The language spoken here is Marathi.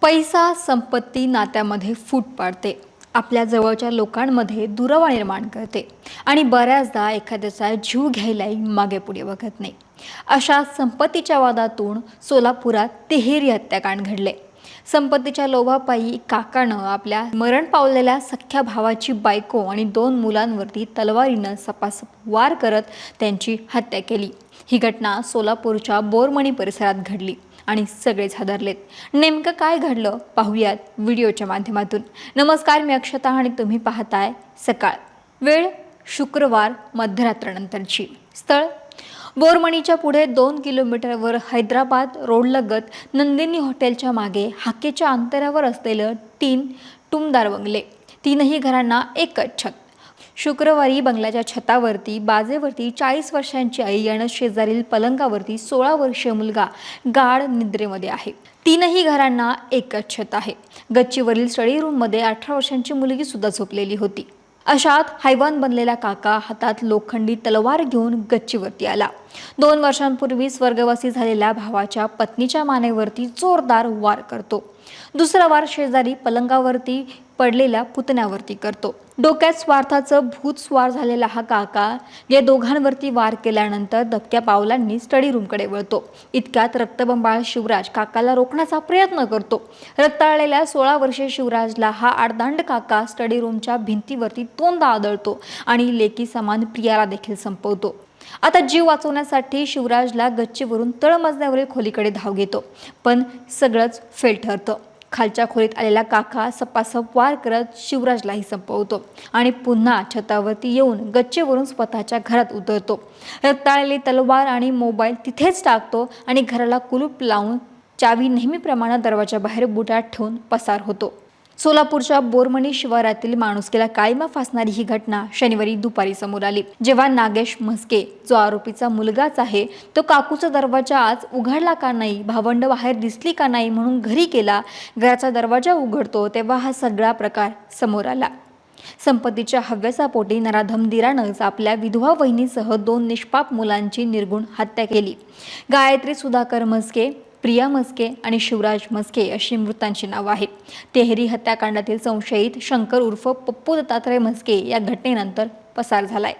पैसा संपत्ती नात्यामध्ये फूट पाडते, आपल्या जवळच्या लोकांमध्ये दुरावा निर्माण करते आणि बऱ्याचदा एखाद्याचा जीव घ्यायलाही मागे पुढे बघत नाही. अशा संपत्तीच्या वादातून सोलापुरात तिहेरी हत्याकांड घडले. संपत्तीच्या लोभापायी काकानं आपल्या मरण पावलेल्या सख्ख्या भावाची बायको आणि 2 मुलांवरती तलवारीनं सपासप वार करत त्यांची हत्या केली. ही घटना सोलापूरच्या बोरमणी परिसरात घडली आणि सगळेच हादरलेत. नेमकं काय घडलं पाहूयात व्हिडिओच्या माध्यमातून. नमस्कार, मी अक्षता आणि तुम्ही पाहताय सकाळ. वेळ शुक्रवार मध्यरात्रनंतरची. स्थळ बोरमणीच्या पुढे 2 किलोमीटरवर हैदराबाद रोडलगत नंदिनी हॉटेलच्या मागे हाकेच्या अंतरावर असलेलं 3 टुमदार बंगले. 3ही घरांना एकच छत. शुक्रवारी बंगल्याच्या छतावरती बाजेवरती 40 वर्षांची आई आणि शेजारील पलंगावरती 16 वर्षीय मुलगा गाढ निद्रेमध्ये आहे. 3ही घरांना एकच छत आहे. गच्चीवरील स्टडी रूममध्ये 18 वर्षांची मुलगी सुद्धा झोपलेली होती. अशात हैवान बनलेला काका हातात लोखंडी तलवार घेऊन गच्चीवरती आला. 2 वर्षांपूर्वी स्वर्गवासी झालेल्या भावाच्या पत्नीच्या मानेवरती जोरदार वार करतो. दुसरा वार शेजारी पलंगावरती पडलेल्या पुतण्यावरती करतो. डोक्यात स्वार्थाचं भूत स्वार झालेला हा काका या दोघांवरती वार केल्यानंतर दबक्या पावलांनी स्टडी रूमकडे वळतो. इतक्यात रक्तबंबाळ शिवराज काकाला रोखण्याचा प्रयत्न करतो. रक्ताळलेल्या 16 वर्षीय शिवराजला हा आडदांड काका स्टडी रूमच्या भिंतीवरती तोंडा आदळतो आणि लेकी समान प्रियाला देखील संपवतो. आता जीव वाचवण्यासाठी शिवराजला गच्चीवरून तळमजल्यावरील खोलीकडे धाव घेतो, पण सगळंच फेल ठरतं. खालच्या खोलीत आलेला काका सपासप वार करत शिवराजलाही संपवतो आणि पुन्हा छतावरती येऊन गच्चीवरून स्वतःच्या घरात उतरतो. रक्ताळलेली तलवार आणि मोबाईल तिथेच टाकतो आणि घराला कुलूप लावून चावी नेहमीप्रमाणे दरवाजाबाहेर बुटात ठेवून पसार होतो. सोलापूरच्या बोरमणी शिवारातील माणुसकीला काळीमा फासणारी ही घटना शनिवारी दुपारी समोर आली, जेव्हा नागेश म्हस्के, जो आरोपीचा मुलगाच आहे, तो काकूचा दरवाजा आज उघडला का नाही, भावंड बाहेर दिसली का नाही म्हणून घरी गेला. घराचा दरवाजा उघडतो तेव्हा हा सगळा प्रकार समोर आला. संपत्तीच्या हव्यासा पोटी नराधम दिरानंच आपल्या विधवा वहिनीसह 2 निष्पाप मुलांची निर्गुण हत्या केली. गायत्री सुधाकर म्हस्के, प्रिया म्हस्के आणि शिवराज म्हस्के अशी मृतांची नावं आहेत. तिहेरी हत्याकांडातील संशयित शंकर उर्फ पप्पू दत्तात्रय म्हस्के या घटनेनंतर पसार झालाय.